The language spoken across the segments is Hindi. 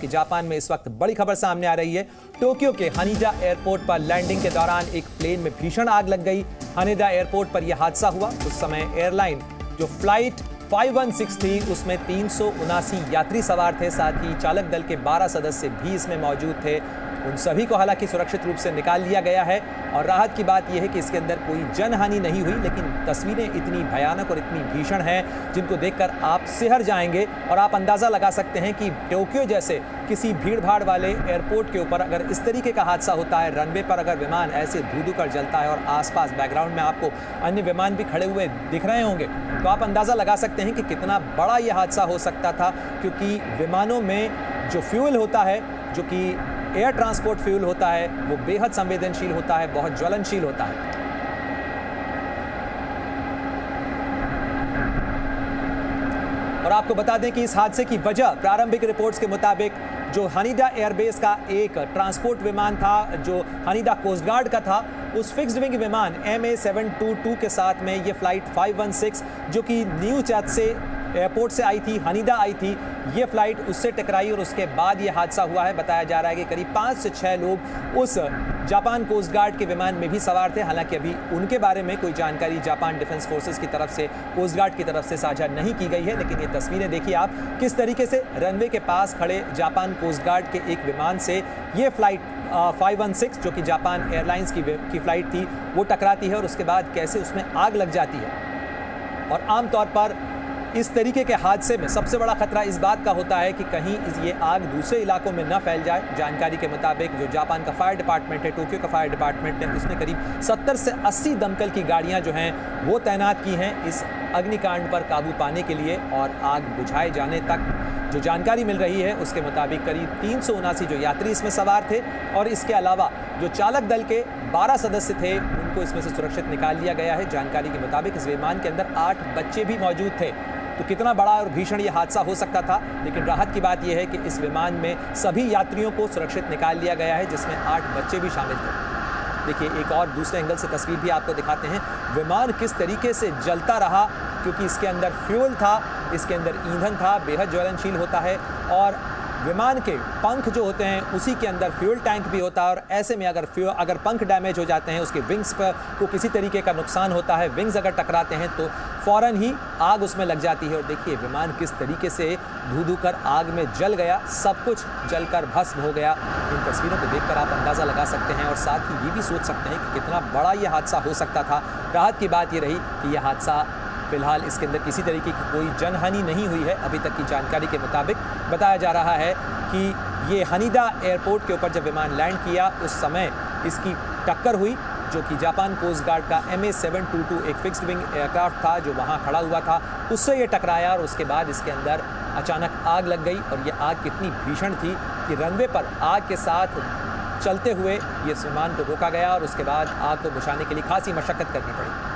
कि जापान में इस वक्त बड़ी खबर सामने आ रही है। टोक्यो के हानिडा एयरपोर्ट पर लैंडिंग के दौरान एक प्लेन में भीषण आग लग गई। हानिडा एयरपोर्ट पर यह हादसा हुआ। उस समय एयरलाइन जो फ्लाइट 516 थी उसमें 379 यात्री सवार थे, साथ ही चालक दल के 12 सदस्य भी इसमें मौजूद थे। उन सभी को हालांकि सुरक्षित रूप से निकाल लिया गया है और राहत की बात यह है कि इसके अंदर कोई जनहानि नहीं हुई, लेकिन तस्वीरें इतनी भयानक और इतनी भीषण हैं जिनको देखकर आप सिहर जाएंगे और आप अंदाज़ा लगा सकते हैं कि टोक्यो जैसे किसी भीड़-भाड़ वाले एयरपोर्ट के ऊपर अगर इस तरीके का हादसा होता है, रनवे पर अगर विमान ऐसे धू-धू कर जलता है और आसपास बैकग्राउंड में आपको अन्य विमान भी खड़े हुए दिख रहे होंगे, तो आप अंदाज़ा लगा सकते हैं कि कितना बड़ा ये हादसा हो सकता था। क्योंकि विमानों में जो फ्यूल होता है, जो कि एयर ट्रांसपोर्ट फ्यूल होता है, वो बेहद संवेदनशील होता है, बहुत ज्वलनशील होता है। और आपको बता दें कि इस हादसे की वजह प्रारंभिक रिपोर्ट्स के मुताबिक जो हानिडा एयरबेस का एक ट्रांसपोर्ट विमान था, जो हानिडा कोस्ट गार्ड का था, उस फिक्स्ड विंग विमान MA722 के साथ में ये फ्लाइट 516 जो कि न्यू चैत्से एयरपोर्ट से आई थी, हानिडा आई थी, ये फ्लाइट उससे टकराई और उसके बाद ये हादसा हुआ है। बताया जा रहा है कि करीब 5 से 6 लोग उस जापान कोस्ट गार्ड के विमान में भी सवार थे। हालांकि अभी उनके बारे में कोई जानकारी जापान डिफेंस फोर्सेस की तरफ से, कोस्ट गार्ड की तरफ से साझा नहीं की गई है, लेकिन ये तस्वीरें देखिए आप किस तरीके से रनवे के पास खड़े जापान कोस्ट गार्ड के एक विमान से ये फ्लाइट 516 जो कि जापान एयरलाइंस की फ्लाइट थी वो टकराती है और उसके बाद कैसे उसमें आग लग जाती है। और आमतौर पर इस तरीके के हादसे में सबसे बड़ा खतरा इस बात का होता है कि कहीं ये आग दूसरे इलाकों में न फैल जाए। जानकारी के मुताबिक जो जापान का फायर डिपार्टमेंट है, टोक्यो का फायर डिपार्टमेंट है, उसने करीब 70 से 80 दमकल की गाड़ियां जो हैं वो तैनात की हैं इस अग्निकांड पर काबू पाने के लिए। और आग बुझाए जाने तक जो जानकारी मिल रही है उसके मुताबिक करीब 379 जो यात्री इसमें सवार थे और इसके अलावा जो चालक दल के 12 सदस्य थे उनको इसमें से सुरक्षित निकाल लिया गया है। जानकारी के मुताबिक इस विमान के अंदर 8 बच्चे भी मौजूद थे। तो कितना बड़ा और भीषण ये हादसा हो सकता था, लेकिन राहत की बात यह है कि इस विमान में सभी यात्रियों को सुरक्षित निकाल लिया गया है, जिसमें 8 बच्चे भी शामिल थे। देखिए एक और दूसरे एंगल से तस्वीर भी आपको दिखाते हैं। विमान किस तरीके से जलता रहा, क्योंकि इसके अंदर फ्यूल था, इसके अंदर ईंधन था, बेहद ज्वलनशील होता है और विमान के पंख जो होते हैं उसी के अंदर फ्यूल टैंक भी होता है। और ऐसे में अगर पंख डैमेज हो जाते हैं, उसके विंग्स पर को किसी तरीके का नुकसान होता है, विंग्स अगर टकराते हैं तो फ़ौरन ही आग उसमें लग जाती है। और देखिए विमान किस तरीके से धू-धू कर आग में जल गया, सब कुछ जलकर भस्म हो गया। इन तस्वीरों को देखकर आप अंदाज़ा लगा सकते हैं और साथ ही ये भी सोच सकते हैं कि कितना बड़ा ये हादसा हो सकता था। राहत की बात ये रही कि यह हादसा फिलहाल इसके अंदर किसी तरीके की कोई जनहानि नहीं हुई है। अभी तक की जानकारी के मुताबिक बताया जा रहा है कि ये हानिडा एयरपोर्ट के ऊपर जब विमान लैंड किया उस समय इसकी टक्कर हुई, जो कि जापान कोस्ट गार्ड का MA722 एक फिक्स्ड विंग एयरक्राफ्ट था जो वहाँ खड़ा हुआ था, उससे ये टकराया और उसके बाद इसके अंदर अचानक आग लग गई। और ये आग कितनी भीषण थी कि रनवे पर आग के साथ चलते हुए ये विमान को रोका गया और उसके बाद आग को बुझाने के लिए खासी मशक्कत करनी पड़ी।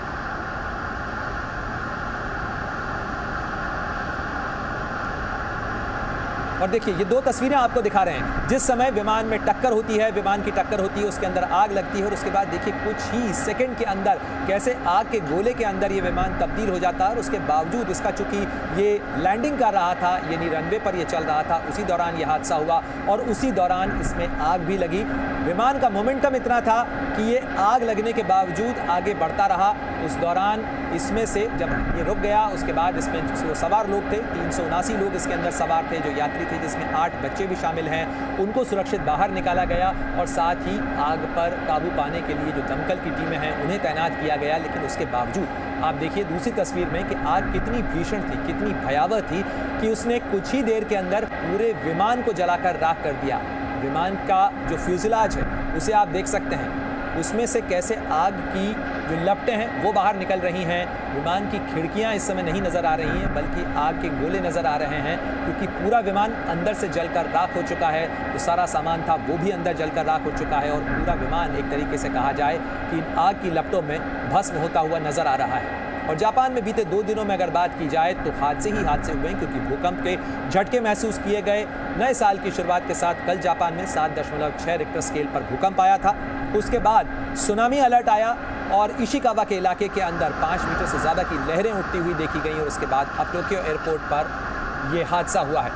और देखिए ये 2 तस्वीरें आपको दिखा रहे हैं। जिस समय विमान में टक्कर होती है, विमान की टक्कर होती है, उसके अंदर आग लगती है और उसके बाद देखिए कुछ ही सेकंड के अंदर कैसे आग के गोले के अंदर ये विमान तब्दील हो जाता है। और उसके बावजूद इसका चूंकि ये लैंडिंग कर रहा था, यानी रनवे पर ये चल रहा था, उसी दौरान ये हादसा हुआ और उसी दौरान इसमें आग भी लगी। विमान का मोमेंटम इतना था कि ये आग लगने के बावजूद आगे बढ़ता रहा। उस दौरान इसमें से जब ये रुक गया उसके बाद इसमें जो सवार लोग थे, 379 लोग इसके अंदर सवार थे जो यात्री थे, जिसमें 8 बच्चे भी शामिल हैं, उनको सुरक्षित बाहर निकाला गया और साथ ही आग पर काबू पाने के लिए जो दमकल की टीमें हैं उन्हें तैनात किया गया। लेकिन उसके बावजूद आप देखिए दूसरी तस्वीर में कि आग कितनी भीषण थी, कितनी भयावह थी कि उसने कुछ ही देर के अंदर पूरे विमान को जलाकर राख कर दिया। विमान का जो फ्यूजलाज है उसे आप देख सकते हैं, उसमें से कैसे आग की जो लपटें हैं वो बाहर निकल रही हैं। विमान की खिड़कियां इस समय नहीं नज़र आ रही हैं, बल्कि आग के गोले नज़र आ रहे हैं, क्योंकि पूरा विमान अंदर से जलकर राख हो चुका है। जो सारा सामान था वो भी अंदर जलकर राख हो चुका है और पूरा विमान एक तरीके से कहा जाए कि आग की लपटों में भस्म होता हुआ नज़र आ रहा है। और जापान में बीते 2 दिनों में अगर बात की जाए तो हादसे ही हादसे हुए, क्योंकि भूकंप के झटके महसूस किए गए। नए साल की शुरुआत के साथ कल जापान में 7.6 रिक्टर स्केल पर भूकंप आया था। उसके बाद सुनामी अलर्ट आया और इशिकावा के इलाके के अंदर 5 मीटर से ज़्यादा की लहरें उठती हुई देखी गई और उसके बाद अब टोक्यो एयरपोर्ट पर यह हादसा हुआ है।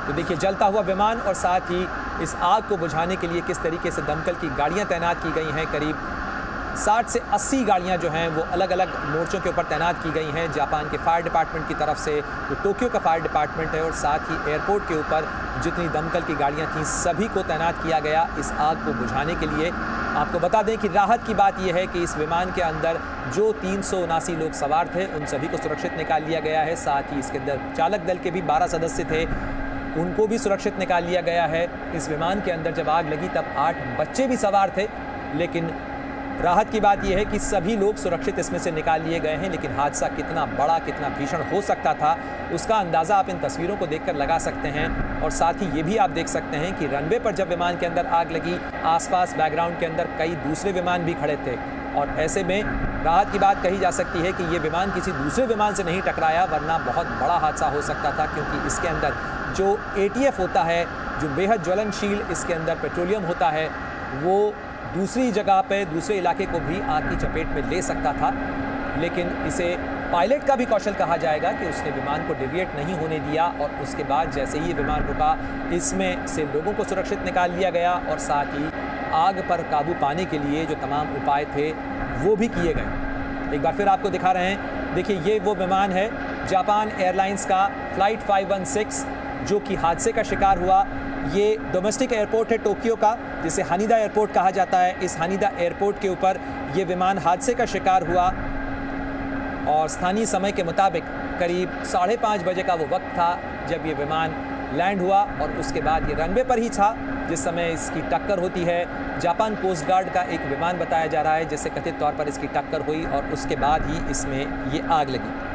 तो देखिए जलता हुआ विमान और साथ ही इस आग को बुझाने के लिए किस तरीके से दमकल की गाड़ियां तैनात की गई हैं। करीब 60 से 80 गाड़ियां जो हैं वो अलग अलग मोर्चों के ऊपर तैनात की गई हैं। जापान के फायर डिपार्टमेंट की तरफ से, जो टोक्यो का फायर डिपार्टमेंट है, और साथ ही एयरपोर्ट के ऊपर जितनी दमकल की गाड़ियां थीं सभी को तैनात किया गया इस आग को बुझाने के लिए। आपको बता दें कि राहत की बात यह है कि इस विमान के अंदर जो 379 लोग सवार थे उन सभी को सुरक्षित निकाल लिया गया है। साथ ही इसके अंदर चालक दल के भी 12 सदस्य थे, उनको भी सुरक्षित निकाल लिया गया है। इस विमान के अंदर जब आग लगी तब 8 बच्चे भी सवार थे, लेकिन राहत की बात यह है कि सभी लोग सुरक्षित इसमें से निकाल लिए गए हैं। लेकिन हादसा कितना बड़ा, कितना भीषण हो सकता था उसका अंदाज़ा आप इन तस्वीरों को देखकर लगा सकते हैं। और साथ ही ये भी आप देख सकते हैं कि रनवे पर जब विमान के अंदर आग लगी, आसपास बैकग्राउंड के अंदर कई दूसरे विमान भी खड़े थे, और ऐसे में राहत की बात कही जा सकती है कि ये विमान किसी दूसरे विमान से नहीं टकराया, वरना बहुत बड़ा हादसा हो सकता था। क्योंकि इसके अंदर जो ATF होता है, जो बेहद ज्वलनशील इसके अंदर पेट्रोलियम होता है, वो दूसरी जगह पे, दूसरे इलाके को भी आग की चपेट में ले सकता था। लेकिन इसे पायलट का भी कौशल कहा जाएगा कि उसने विमान को डेविएट नहीं होने दिया, और उसके बाद जैसे ही ये विमान रुका, इसमें से लोगों को सुरक्षित निकाल लिया गया, और साथ ही आग पर काबू पाने के लिए जो तमाम उपाय थे वो भी किए गए। एक बार फिर आपको दिखा रहे हैं, देखिए ये वो विमान है जापान एयरलाइंस का फ़्लाइट 516 जो कि हादसे का शिकार हुआ। ये डोमेस्टिक एयरपोर्ट है टोक्यो का, जिसे हानिडा एयरपोर्ट कहा जाता है। इस हानिडा एयरपोर्ट के ऊपर ये विमान हादसे का शिकार हुआ, और स्थानीय समय के मुताबिक करीब 5:30 बजे का वो वक्त था जब ये विमान लैंड हुआ, और उसके बाद ये रनवे पर ही था जिस समय इसकी टक्कर होती है। जापान कोस्ट गार्ड का एक विमान बताया जा रहा है जिससे कथित तौर पर इसकी टक्कर हुई, और उसके बाद ही इसमें ये आग लगी।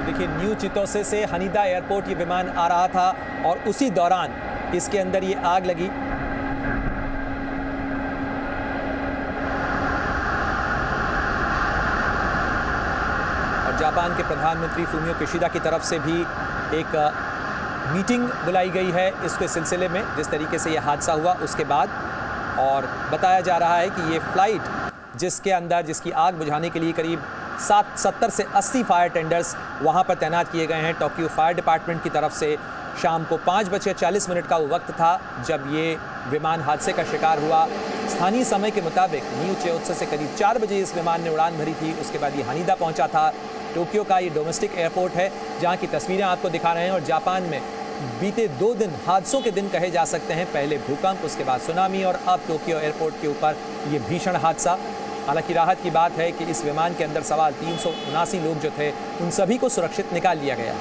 देखिए न्यू चितोसे से हानिडा एयरपोर्ट ये विमान आ रहा था, और उसी दौरान इसके अंदर ये आग लगी। और जापान के प्रधानमंत्री फूमियो किशिदा की तरफ से भी एक मीटिंग बुलाई गई है इसके सिलसिले में, जिस तरीके से ये हादसा हुआ उसके बाद। और बताया जा रहा है कि ये फ्लाइट जिसकी आग बुझाने के लिए करीब 70 से 80 फायर टेंडर्स वहाँ पर तैनात किए गए हैं टोक्यो फायर डिपार्टमेंट की तरफ से। शाम को 5:40 का वो वक्त था जब ये विमान हादसे का शिकार हुआ। स्थानीय समय के मुताबिक न्यू चियोत्से से करीब 4 बजे इस विमान ने उड़ान भरी थी। उसके बाद ये हानिडा पहुँचा था। टोक्यो का ये डोमेस्टिक एयरपोर्ट है जहाँ की तस्वीरें आपको दिखा रहे हैं। और जापान में बीते 2 दिन हादसों के दिन कहे जा सकते हैं, पहले भूकंप, उसके बाद सुनामी, और अब टोक्यो एयरपोर्ट के ऊपर ये भीषण हादसा। हालांकि राहत की बात है कि इस विमान के अंदर सवार 379 लोग जो थे उन सभी को सुरक्षित निकाल लिया गया।